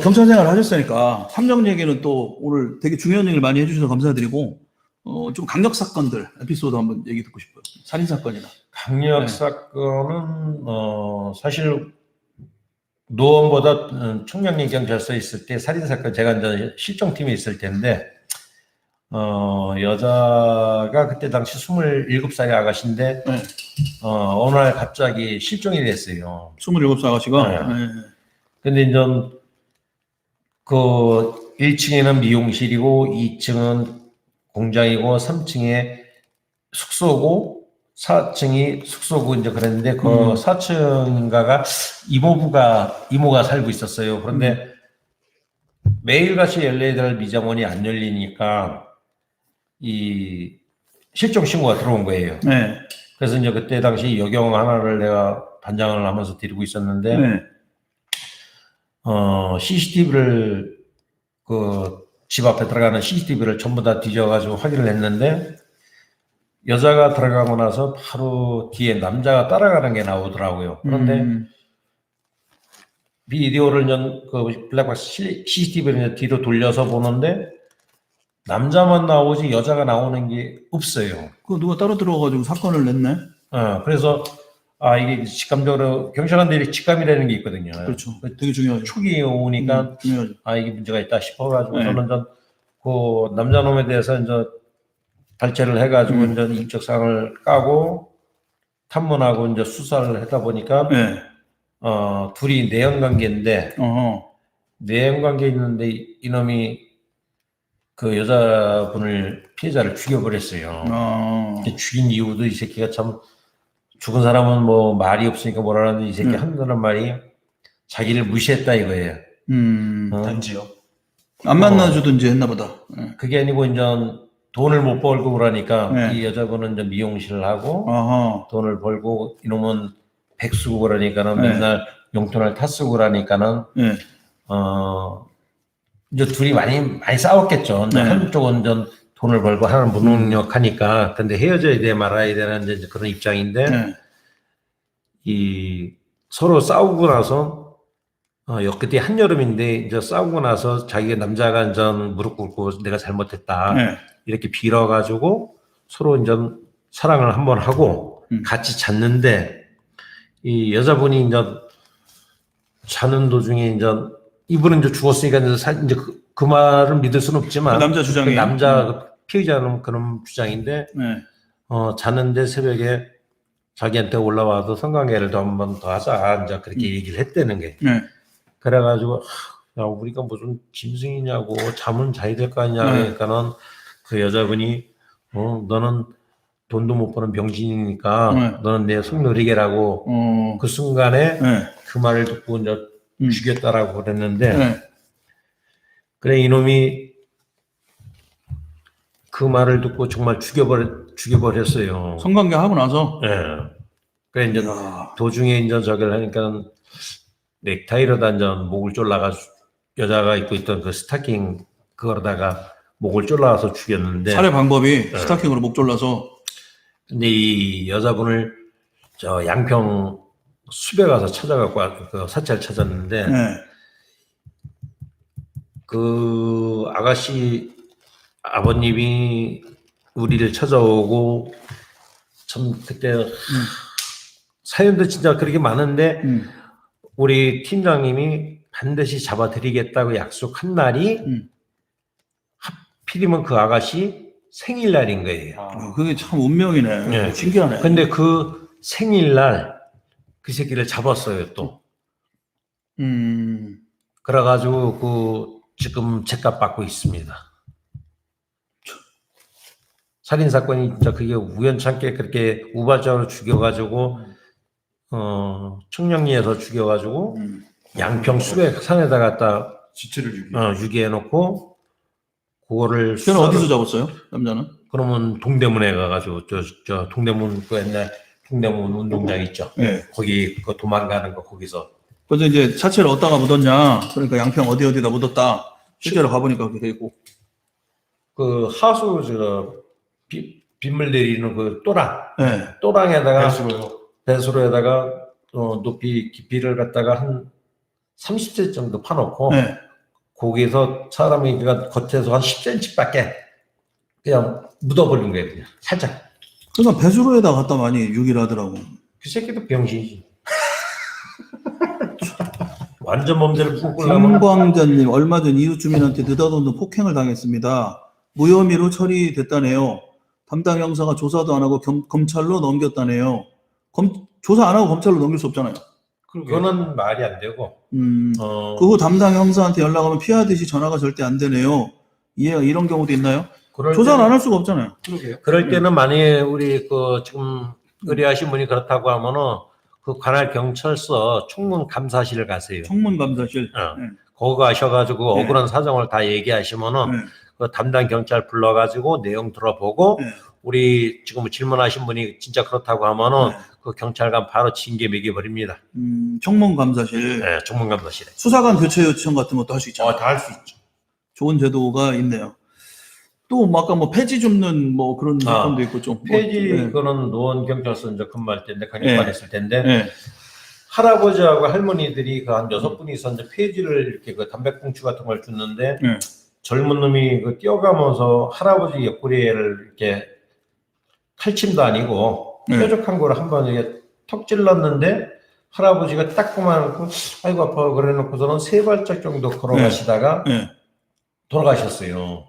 경찰 생활을 하셨으니까 함정 얘기는 또 오늘 되게 중요한 얘기를 많이 해주셔서 감사드리고, 좀 강력 사건들 에피소드 한번 얘기 듣고 싶어요. 살인 사건이나. 강력 네. 사건은 사실 노원보다 청량리 경찰서에 있을 때 살인 사건 제가 이제 실종팀에 있을 텐데 여자가 그때 당시 27살의 아가씨인데 네. 어느 날 갑자기 실종이 됐어요. 27살 아가씨가. 네. 네. 근데 이제 그 1층에는 미용실이고 2층은 공장이고 3층에 숙소고 4층이 숙소고 이제 그랬는데 그 4층인가가 이모가 살고 있었어요. 그런데 매일같이 열려야 될 미장원이 안 열리니까 이 실종 신고가 들어온 거예요. 네. 그래서 이제 그때 당시 여경 하나를 내가 반장을 하면서 드리고 있었는데 네. CCTV를 그 집 앞에 들어가는 CCTV를 전부 다 뒤져가지고 확인을 했는데 여자가 들어가고 나서 바로 뒤에 남자가 따라가는 게 나오더라고요. 그런데 비디오를 그 블랙박스 CCTV를 뒤로 돌려서 보는데 남자만 나오지 여자가 나오는 게 없어요. 그 누가 따로 들어가가지고 사건을 냈네. 그래서 이게 직감적으로 경찰관들이 직감이라는 게 있거든요. 그렇죠. 되게 중요하죠. 촉이 오니까 중요하죠. 이게 문제가 있다 싶어가지고 네. 저는 그 남자놈에 대해서 이제 발제를 해가지고 이제 인적사항을 까고 탐문하고 이제 수사를 하다 보니까 네. 둘이 내연관계인데 내연관계 있는데 이놈이 그 여자분을 피해자를 죽여버렸어요. 죽인 이유도 이 새끼가 참 죽은 사람은 뭐 말이 없으니까 뭐라는데 이 새끼 한다는 말이 자기를 무시했다 이거예요. 단지요. 안 만나주든지 했나 보다. 네. 그게 아니고 이제 돈을 못 벌고 그러니까 네. 이 여자분은 이제 미용실을 하고 아하. 돈을 벌고 이놈은 백수고 그러니까는 네. 맨날 용돈을 탔쓰고 그러니까는 네. 이제 둘이 많이 싸웠겠죠. 네. 한쪽은 좀 돈을 벌고 하나는 무능력하니까 근데 헤어져야 돼 말아야 되는 이제 그런 입장인데 네. 이 서로 싸우고 나서 그때 한여름인데 이제 싸우고 나서 자기가 남자가 이제 무릎 꿇고 내가 잘못했다 네. 이렇게 빌어가지고 서로 이제 사랑을 한번 하고 같이 잤는데 이 여자분이 이제 자는 도중에 이제 이분은 이제 죽었으니까 이제 그 말을 믿을 수는 없지만 그 남자 주장이 남자 피해자는 그런 주장인데 네. 자는데 새벽에 자기한테 올라와서 성관계를 더 한 번 더 하자 이제 그렇게 얘기를 했다는 게 네. 그래가지고 야 우리가 무슨 짐승이냐고 잠은 자야 될 거 아니냐 그러니까는 그 여자분이 너는 돈도 못 버는 병신이니까 너는 내 속놀이개라고 그 순간에 그 말을 듣고 이제 죽였다라고 그랬는데 그래 이놈이 그 말을 듣고 정말 죽여버렸어요. 성관계 하고 나서. 그래 이제 도중에 이제 저기를 하니까 넥타이로다 이제 목을 졸라가 여자가 입고 있던 그 스타킹 그거로다가 목을 졸라서 죽였는데 살해 방법이 스타킹으로 목 졸라서. 근데 이 여자분을 저 양평 숲에 가서 찾아갖고 그 사체를 찾았는데 그 아가씨 아버님이 우리를 찾아오고 참 그때 사연도 진짜 그렇게 많은데 우리 팀장님이 반드시 잡아드리겠다고 약속한 날이 하필이면 그 아가씨 생일날인 거예요. 그게 참 운명이네. 신기하네. 근데 그 생일날 그 새끼를 잡았어요 또. 그래가지고 그 지금 책값 받고 있습니다. 살인 사건이 진짜 그게 우연찮게 그렇게 우발적으로 죽여가지고 청량리에서 죽여가지고 양평 숲에 산에다 갖다 지체를 유기해놓고 그거를 걔는 어디서 잡았어요? 남자는? 그러면 동대문에 가가지고 저 동대문 그 옛날 동대문 운동장 있죠. 거기 그 도망가는 거 거기서. 그래서 이제 사체를 어디다가 묻었냐. 그러니까 양평 어디다 묻었다. 실제로 가보니까 그렇게 돼 있고. 그 하수 저 빗물 내리는 그 또랑. 네. 또랑에다가 배수로요. 배수로에다가 높이 깊이를 갖다가 한 30세 정도 파놓고 네. 거기서 사람이 그냥 겉에서 한 10cm밖에 그냥 묻어버린 거예요. 그냥 살짝. 그러니까 배수로에다 갖다 많이 유기를 하더라고. 그 새끼도 병신이지. 완전 몸대로 꾹꾹하면 김광자님, 얼마 전 이웃 주민한테 느닷없는 폭행을 당했습니다. 무혐의로 처리됐다네요. 담당 형사가 조사도 안 하고 검찰로 넘겼다네요. 조사 안 하고 검찰로 넘길 수 없잖아요. 그거는 말이 안 되고. 그 후 담당 형사한테 연락하면 피하듯이 전화가 절대 안 되네요. 이런 경우도 있나요? 조사를 안 할 수가 없잖아요. 그럴 때는 만약에 우리 그 지금 의뢰하신 분이 그렇다고 하면은 그 관할 경찰서 총문 감사실을 가세요. 청문 감사실. 네. 거기 가셔가지고 네. 억울한 사정을 다 얘기하시면은 네. 그 담당 경찰 불러가지고 내용 들어보고 네. 우리 지금 질문하신 분이 진짜 그렇다고 하면은 네. 그 경찰관 바로 징계 매겨버립니다. 청문 감사실. 네, 총문 감사실에. 수사관 교체 요청 같은 것도 할 수 있잖아요. 다 할 수 있죠. 좋은 제도가 있네요. 또 아까 뭐 폐지 줍는 뭐 그런 사건도 있고 좀 폐지 네. 그거는 노원 경찰서 이제 근무할 때인데 강력반 했을 때인데 네. 할아버지하고 할머니들이 그 한 6분이서 이제 폐지를 이렇게 그 담배꽁초 같은 걸 줬는데 네. 젊은 놈이 그 뛰어가면서 할아버지 옆구리를 이렇게 칼침도 아니고 네. 뾰족한 거를 한번 이렇게 턱 찔렀는데 할아버지가 딱 그만놓고 아이고 아파 그래 놓고서는 3발짝 정도 걸어가시다가 네. 돌아가셨어요.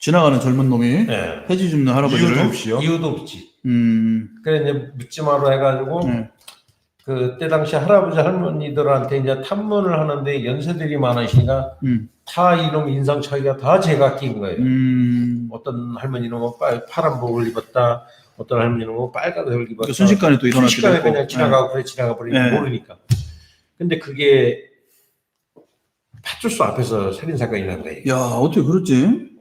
지나가는 젊은 놈이 네. 폐지 줍는 할아버지를 이유도 없이요? 이유도 없지. 음. 그래 이제 묻지 마로 해가지고 네. 그때 당시 할아버지 할머니들한테 이제 탐문을 하는데 연세들이 많으시니까 다 이놈 인상차기가 다 제각기인 거예요. 어떤 할머니는 뭐 파란복을 입었다, 어떤 할머니는 뭐 빨간 옷을 입었다. 순식간에 또 일어날 때도 순식간에 있고. 그냥 지나가고 그래 지나가 버리니까 네. 모르니까. 근데 그게 파출소 앞에서 살인 사건이 난 거예요. 야 어떻게 그렇지?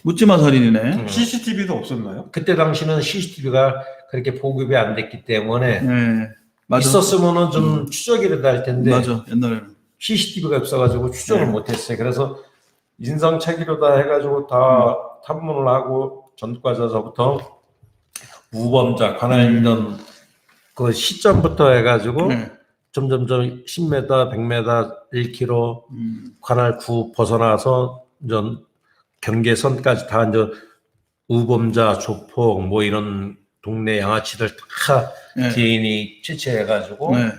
묻지마 살인이네. CCTV도 없었나요? 그때 당시는 CCTV가 그렇게 보급이 안 됐기 때문에 네. 맞아. 있었으면은 좀 추적이라도 할 텐데. 맞아. 옛날에는. CCTV가 없어가지고 추적을 네. 못했어요. 그래서 인상착의로다 해가지고 다 탐문을 하고 전과자서부터 우범자 관할 있는 그 시점부터 해가지고 네. 점점점 10m, 100m, 1km 관할 구 벗어나서 이제 경계선까지 다 이제 우범자, 조폭 뭐 이런 동네 양아치들 다 네. 개인이 채취해가지고 네.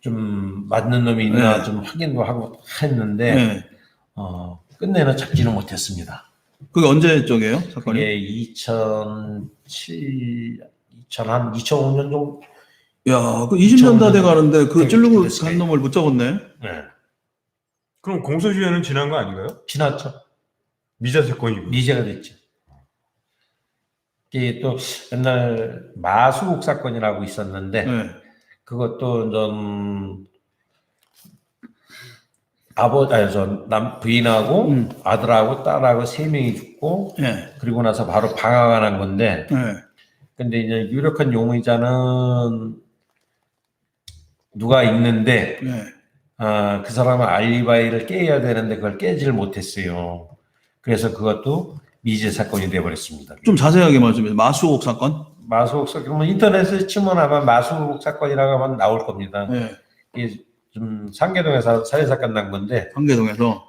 좀 맞는 놈이 있나 네. 좀 확인도 하고 했는데 네. 끝내는 잡지는 못했습니다. 그게 언제 쪽이에요? 사건이? 그게 2005년 정도. 야, 그 20년 다 돼 가는데 그 찌르고 됐어요. 간 놈을 못 잡았네. 네. 그럼 공소시효는 지난 거 아닌가요? 지났죠. 미자 사건이고. 미제가 됐죠. 이게 또 옛날 마수국 사건이라고 있었는데 네. 그것도 좀 부인하고 아들하고 딸하고 3명이 죽고 네. 그리고 나서 바로 방화가 난 건데 네. 근데 이제 유력한 용의자는 누가 있는데 네. 그 사람은 알리바이를 깨야 되는데 그걸 깨지를 못했어요. 그래서 그것도 미제 사건이 돼버렸습니다. 좀 자세하게 말씀해. 마수옥 사건? 마수국 사건, 그러면 인터넷에 치면 아마 마수국 사건이라고 하면 나올 겁니다. 네. 이게 좀 상계동에서 살인 사건 난 건데 상계동에서.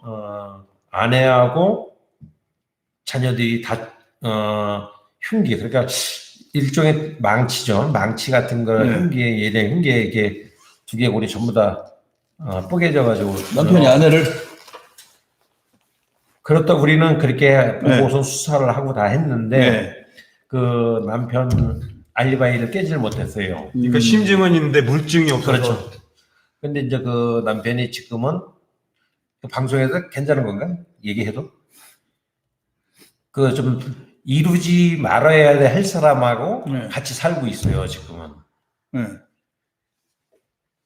아내하고 자녀들이 다 흉기, 그러니까 일종의 망치죠. 망치 같은 걸 네. 흉기에 이게 두개골이 전부 다 뽀개져가지고 남편이 아내를. 그렇다 우리는 그렇게 보고서 수사를 하고 다 했는데 네. 그 남편 알리바이를 깨지를 못했어요. 그러니까 심증은 있는데 물증이 없어서. 그렇죠. 근데 이제 그 남편이 지금은 그 방송에서 괜찮은 건가? 얘기해도? 그 좀 이루지 말아야 할 사람하고 네. 같이 살고 있어요, 지금은. 네.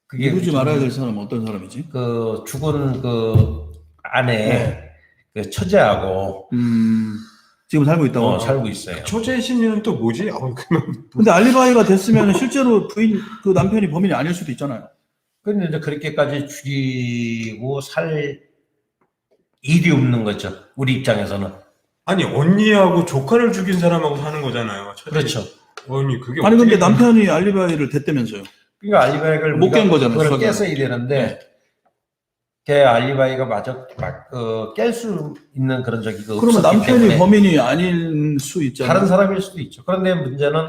그게 이루지 말아야 될 사람은 어떤 사람이지? 그 죽은 그 아내 그 처제하고 지금 살고 있다고. 살고 있어요. 초제 심리는 또 뭐지? 그러면 근데 알리바이가 됐으면 실제로 그 남편이 범인이 아닐 수도 있잖아요. 근데 이제 그렇게까지 죽이고 살 일이 없는 거죠. 우리 입장에서는. 아니 언니하고 조카를 죽인 사람하고 사는 거잖아요. 그렇죠. 언니 그게 아니 근데 어떻게 남편이 알리바이를 됐다면서요. 그러니까 알리바이를 못 깬 거잖아요, 그걸 수사기관은. 깼어야 되는데 걔 알리바이가 마저 깰 수 있는 그런 저기가 그러면 없었기 남편이 때문에 범인이 아닐 수 있잖아요. 다른 사람일 수도 있죠. 그런데 문제는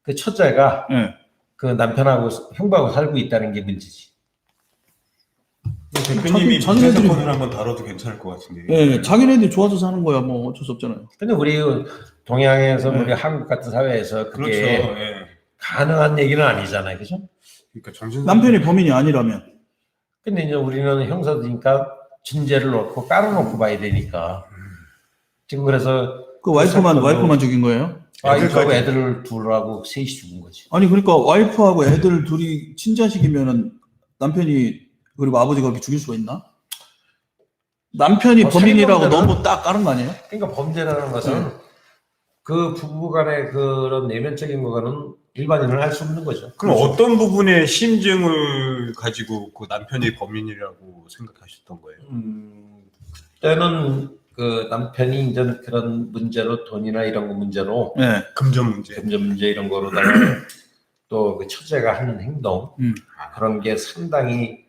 그 처제가 예. 그 남편하고 형부하고 살고 있다는 게 문제지. 대표님이 자기- 미제 자기네들이- 사건을 한번 다뤄도 괜찮을 것 같은데. 예, 자기네들이 좋아서 사는 거야. 뭐 어쩔 수 없잖아요. 근데 우리 동양에서 네. 우리 한국 같은 사회에서 그렇죠. 그게 예. 가능한 얘기는 아니잖아요. 그죠? 그러니까 정신 남편이 범인이 아니라면. 근데 이제 우리는 형사니까 진죄를 놓고 깔아놓고 봐야 되니까. 지금 그래서 그 와이프만 사건도 죽인 거예요? 와이프하고 애들까지. 애들을 둘하고 셋이 죽은 거지. 아니 그러니까 와이프하고 애들 둘이 친자식이면은 남편이 그리고 아버지가 그렇게 죽일 수가 있나? 남편이 범인이라고 살인범죄는- 너무 딱 까는 거 아니에요? 그러니까 범죄라는 것은 그 부부간의 그런 내면적인 거는 일반인은 할 수 없는 거죠. 그럼 어떤 부분의 심증을 가지고 그 남편이 범인이라고 생각하셨던 거예요? 그때는 그 남편이 이제 그런 문제로 돈이나 이런 거 문제로 네. 금전 문제. 금전 문제 이런 거로다가 또 그 처제가 하는 행동 그런 게 상당히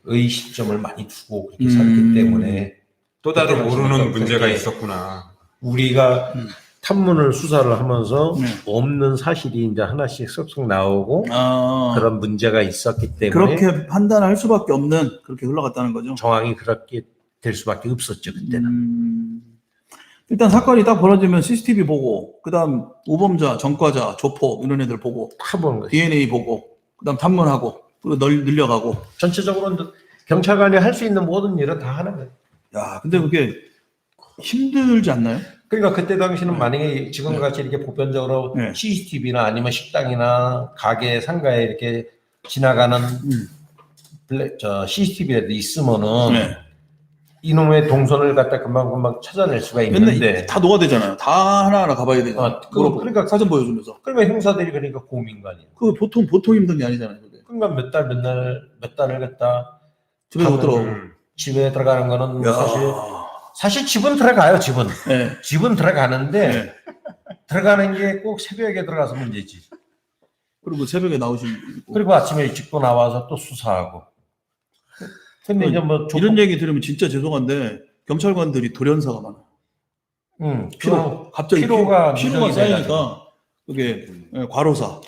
의식점을 많이 두고 그렇게 살기 때문에 또 다른 그때 모르는 당시에는 문제가 그렇게 있었구나. 우리가 탐문을 수사를 하면서 네. 없는 사실이 이제 하나씩 쏙쏙 나오고 아, 그런 문제가 있었기 때문에 그렇게 판단할 수밖에 없는 그렇게 흘러갔다는 거죠. 정황이 그렇게 될 수밖에 없었죠 그때는. 일단 사건이 딱 벌어지면 CCTV 보고, 그다음 우범자, 전과자, 조폭 이런 애들 보고, 다 보는 거죠. DNA 보고, 그다음 탐문하고, 또 늘려가고. 전체적으로는 경찰관이 할 수 있는 모든 일은 다 하는 거예요. 야, 근데 그게 힘들지 않나요? 그러니까 그때 당시는 만약에 지금같이 이렇게 보편적으로 네. CCTV나 아니면 식당이나 가게, 상가에 이렇게 지나가는 CCTV라도 있으면은 네. 이놈의 동선을 갖다 금방금방 찾아낼 수가 맨날 있는데 다 녹아대잖아요. 다 하나하나 가봐야 되잖아요. 그러니까 사진 보여주면서. 그러면 형사들이 그러니까 고민관이에요. 그 보통 힘든 게 아니잖아요. 그게. 그러니까 몇 달을 갖다 집에 못 들어오고. 집에 들어가는 거는 야. 사실 집은 들어가요. 네. 집은 들어가는데 네. 들어가는 게 꼭 새벽에 들어가서 문제지. 그리고 새벽에 나오시고. 그리고 아침에 일찍 또 나와서 또 수사하고. 근데 이제 뭐 이런 얘기 들으면 진짜 죄송한데 경찰관들이 돌연사가 많아. 갑자기 피로가 피로가 누적이 쌓이니까 돼가지고. 그게 과로사.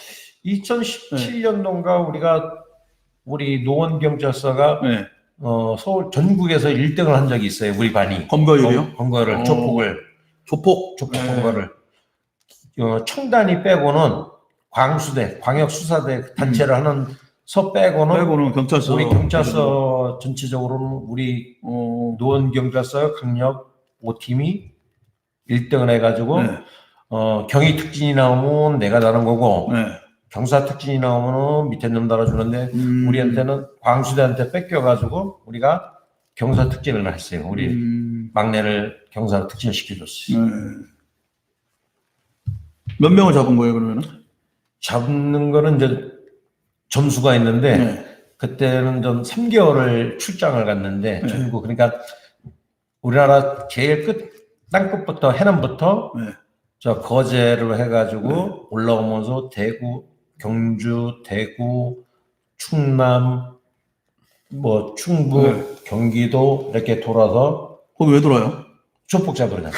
2017년도인가 우리 노원경찰서가 네. 서울 전국에서 1등을 한 적이 있어요. 우리 반이. 검거율이요? 검거를 조폭을 조폭. 검거를. 청단이 빼고는 광역수사대 단체를 하는 서 빼고는 경찰서. 우리 경찰서 전체적으로는 우리 노원경찰서 강력 5팀이 1등을 해가지고 네. 경위 특진이 나오면 내가 다른 거고 네. 경사 특진이 나오면은 밑에 놈 달아주는데 우리한테는 광수대한테 뺏겨가지고 우리가 경사 특진을 했어요. 우리 막내를 경사 특진을 시켜줬어요. 몇 명을 잡은 거예요 그러면은? 잡는 거는 이제 점수가 있는데 네. 그때는 좀 3개월을 출장을 갔는데 네. 전국 그러니까 우리나라 제일 땅끝부터 해남부터 네. 저 거제로 해가지고 올라오면서 대구, 경주, 대구, 충남, 뭐 충북, 경기도 이렇게 돌아서 거기 왜 돌아요? 조폭 잡으러 가.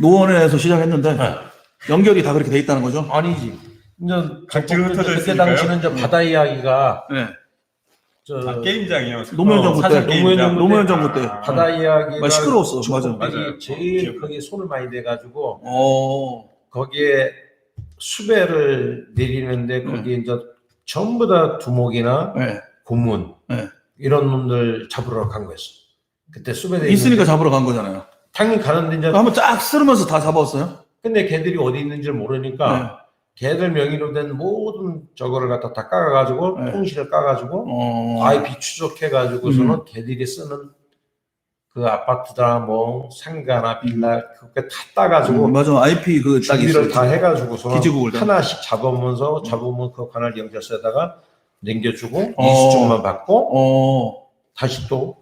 노원에서 시작했는데 네. 연결이 다 그렇게 돼 있다는 거죠? 아니지. 이제 각지로 흩어져 그때 있으니까요. 당시는 이제 바다 이야기가 네. 게임장이요. 노무현 정부 사실 때. 노무현 정부 때. 바다 이야기가 시끄러웠어. 조폭들이 맞아요. 제일 거기에 손을 많이 대가지고 거기에 수배를 내리는데 거기에 이제 전부 다 두목이나 네. 고문 네. 이런 놈들 잡으러 간 거였어. 그때 수배대 있으니까 잡으러 간 거잖아요. 당연히 가는데 이제 한번 쫙 쓸으면서 다 잡았어요? 근데 걔들이 어디 있는지를 모르니까 걔들 명의로 된 모든 저거를 갖다 다 까가지고 네. 통신을 까가지고 IP 추적해가지고서는 걔들이 쓰는 그 아파트다 뭐 상가나 빌라 그렇게 다 따가지고 맞아. IP 그 딱 준비를 있어요. 다 해가지고서 기지국을 다. 하나씩 잡으면서 잡으면 그 관할 경찰서에다가 남겨주고 이수증만 받고 다시 또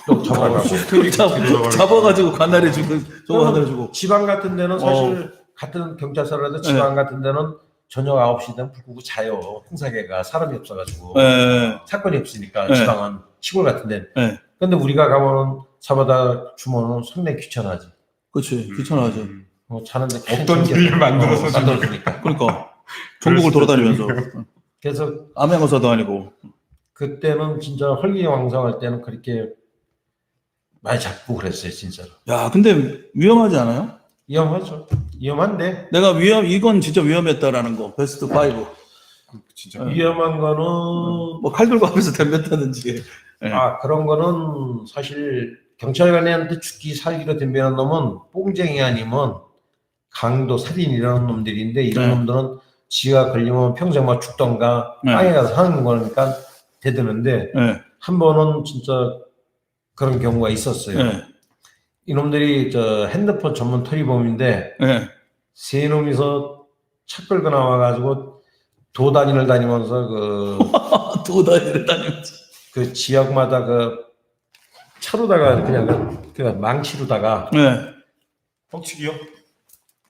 잡아가고 잡아가지고 관할해 주고 저거 하나 주고. 지방 같은 데는 사실 같은 경찰서라도 지방 같은 데는 저녁 9시 되면 불 끄고 자요. 행사계가 사람이 없어가지고 예. 사건이 없으니까 네. 지방은 시골 같은데. 네. 근데 우리가 가면은 잡아다 주면은 상당히 귀찮아지. 그렇지. 귀찮아하죠. 자는데 없던 일을 만들어서 만들어주니까. 그러니까 전국을 돌아다니면서 그래서 암행어사도 아니고. 그때는 진짜 헐기왕성할 때는 그렇게 많이 잡고 그랬어요, 진짜로. 야, 근데 위험하지 않아요? 위험하죠. 위험한데 내가 이건 진짜 위험했다라는 거. 베스트 5. 진짜 위험한 거는 뭐 칼 들고 앞에서 덤볐다든지. 예. 그런 거는 사실 경찰관한테 죽기 살기로 덤비는 놈은 뽕쟁이 아니면 강도 살인 이런 놈들인데 이런 네. 놈들은 지가 걸리면 평생 막 죽던가 네. 땅에 가서 사는 거니까 되드는데 예. 한 번은 진짜 그런 경우가 있었어요. 예. 이놈들이 저 핸드폰 전문 토리범인데 예. 세 놈이서 차 끌고 나와가지고 도단위를 다니면서 도다니를 다니면서. 그 지역마다 그 차로다가 그냥 그 망치로다가 예. 뻥치기요?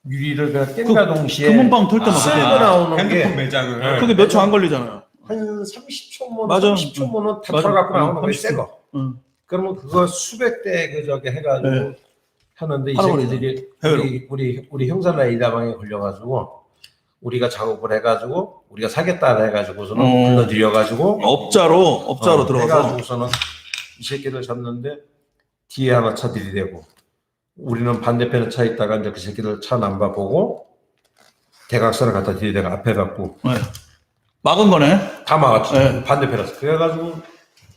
유리를 그냥 깬가 동시에 금은방 털 때만 쓸고 그때. 나오는 핸드폰 게 매장을 네. 그게 몇 초 안 걸리잖아요. 한 30초면 맞아. 30초면은 다 맞아. 털어갖고 나오는 거예요, 30초. 새 거. 응. 그러면 그거 수백 대 그 저기 해가지고 네. 하는데 이 팔아버리죠. 새끼들이 해외로. 우리 형사나 이다방에 걸려가지고 우리가 작업을 해가지고 우리가 사겠다 해가지고서는 불러들여가지고 업자로 들어가서. 해가지고서는 이 새끼들 잡는데 뒤에 하나 차 들이대고 우리는 반대편에 차 있다가 이제 그 새끼들 차 남바 보고 대각선을 갖다 들이대가 앞에 갖고 네. 막은 거네. 다 막았지. 네. 반대편에서. 그래가지고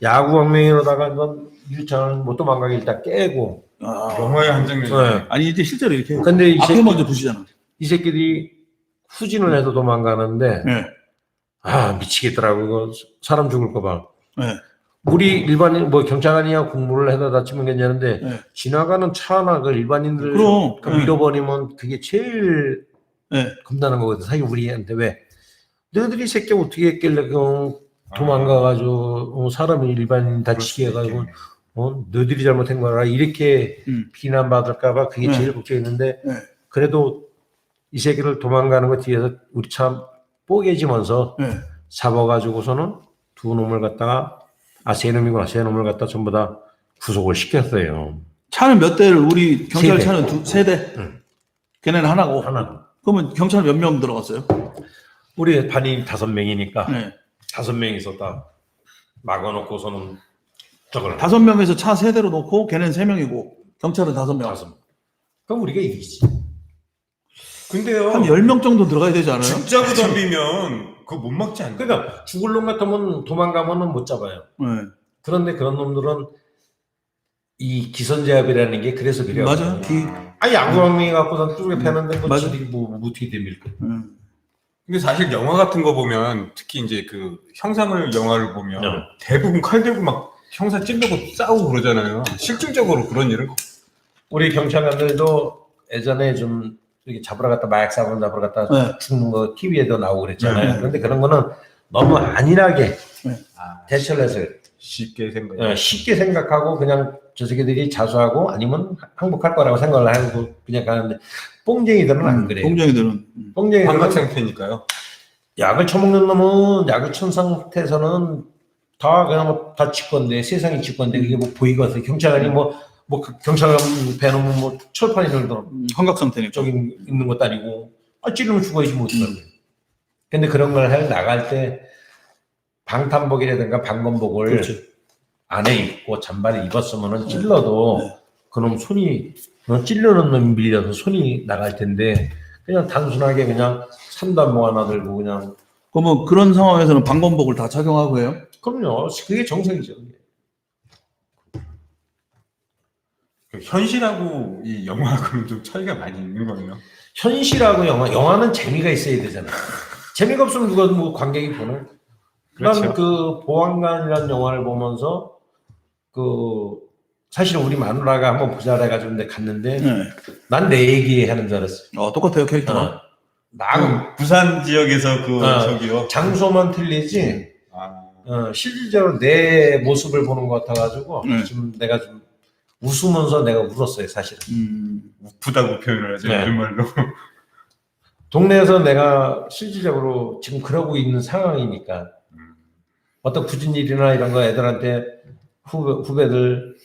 야구방맹이로다가 이건 1차는 못 도망가게 일단 깨고. 영화의 한 장면. 네. 아니 이제 실제로 이렇게 근데 이, 앞에 먼저 부시잖아. 이 새끼들이 후진을 해서 도망가는데 네. 미치겠더라고. 이거 사람 죽을까봐. 네. 우리 일반인 뭐 경찰관이야 공무를 해다 다치면 괜찮은데 네. 지나가는 차나 그 일반인들 그럼. 그 밀어버리면 그게 제일 네. 겁나는 거거든. 사실 우리한테 왜 너희들이 이 새끼 어떻게 했길래 도망가가지고 사람이 일반인 다치게 해가지고 너희들이 잘못한 거라 이렇게 비난받을까봐 그게 제일 걱정했는데 네. 그래도 이 새끼를 도망가는 거 뒤에서 우리 차 뽀개지면서 네. 잡아가지고서는 두 놈을 갖다가 세 놈이구나 세 놈을 갖다 전부 다 구속을 시켰어요. 차는 몇 대를 우리 경찰 세 대. 차는 세 대. 응. 걔네는 하나고. 하나. 그러면 경찰 몇 명 들어갔어요? 우리 반이 5명이니까 네. 5명이서 다 막아놓고서는 저걸 5명에서 차 세 대로 놓고 걔는 3명이고 경찰은 5명. 그럼 우리가 이기지. 근데요. 한 10명 정도 들어가야 되지 않아요? 죽자고 덤비면 그거 못 막지 않나요? 그러니까 죽을 놈 같으면 도망가면은 못 잡아요. 네. 그런데 그런 놈들은 이 기선제압이라는 게 그래서 필요해요. 맞아요. 야구왕명이 갖고선 뚜르게 패는데 뭐 맞아. 지들이 뭐 어떻게 됩니까? 근데 사실 영화 같은 거 보면 특히 이제 그 형사물 영화를 보면 네. 대부분 칼 들고 막 형사 찔르고 싸우고 그러잖아요. 실질적으로 그런 일은 우리 경찰관들도 예전에 좀 이렇게 잡으러 갔다 마약 사건 잡으러 갔다 네. 죽는 거 TV에도 나오고 그랬잖아요. 네. 그런데 그런 거는 너무 안일하게 네. 대처를 해서 쉽게 생각해. 쉽게 생각하고 그냥 저 새끼들이 자수하고 아니면 항복할 거라고 생각을 하고 그냥 가는데 뽕쟁이들은 안 그래요. 공정이들은. 뽕쟁이들은 환각 상태니까요. 약을 처먹는 놈은 약을 천 상태에서는 다 그냥 다 직권데 세상이 직권데 그게 뭐 보이거든. 경찰관이 뭐 경찰관 배놓으면 뭐 철판이 들더라고. 환각 상태니까. 저기 있는 것도 아니고 찌르면 죽어야지 뭐 어떡하는 거야. 근데 그런 걸 나갈 때 방탄복이라든가 방검복을 그렇지. 안에 입고 잠바를 입었으면은 찔러도 그놈 손이 찔르는 놈이 밀려서 손이 나갈 텐데 그냥 단순하게 그냥 삼단모 하나 들고 그냥 그러면 그런 상황에서는 방검복을 다 착용하고 해요? 그럼요. 그게 정상이죠. 현실하고 이 영화하고는 좀 차이가 많이 있는 거예요. 현실하고 영화는 재미가 있어야 되잖아. 재미가 없으면 누가 뭐 관객이 보나? 그렇죠. 난 그 보안관이라는 영화를 보면서 사실 우리 마누라가 한번 보자 해가지고 근데 갔는데 난 내 얘기 하는 줄 알았어. 똑같아요 캐릭터가. 나 부산 지역에서 저기요. 장소만 틀리지. 실질적으로 내 모습을 보는 것 같아가지고 좀 내가 좀 웃으면서 내가 울었어요 사실은. 우프다고 표현을 하죠. 네. 말로. 동네에서 내가 실질적으로 지금 그러고 있는 상황이니까 어떤 굳은 일이나 이런 거 애들한테 후배들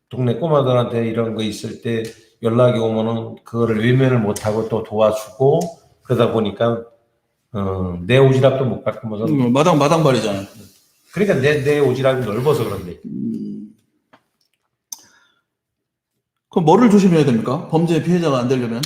동네 꼬마들한테 이런 거 있을 때 연락이 오면은 그거를 외면을 못하고 또 도와주고 그러다 보니까 내 오지랖도 못 깎으면서 마당발이잖아요. 그러니까 내 오지랖이 넓어서 그런데 그럼 뭐를 조심해야 됩니까? 범죄 피해자가 안 되려면?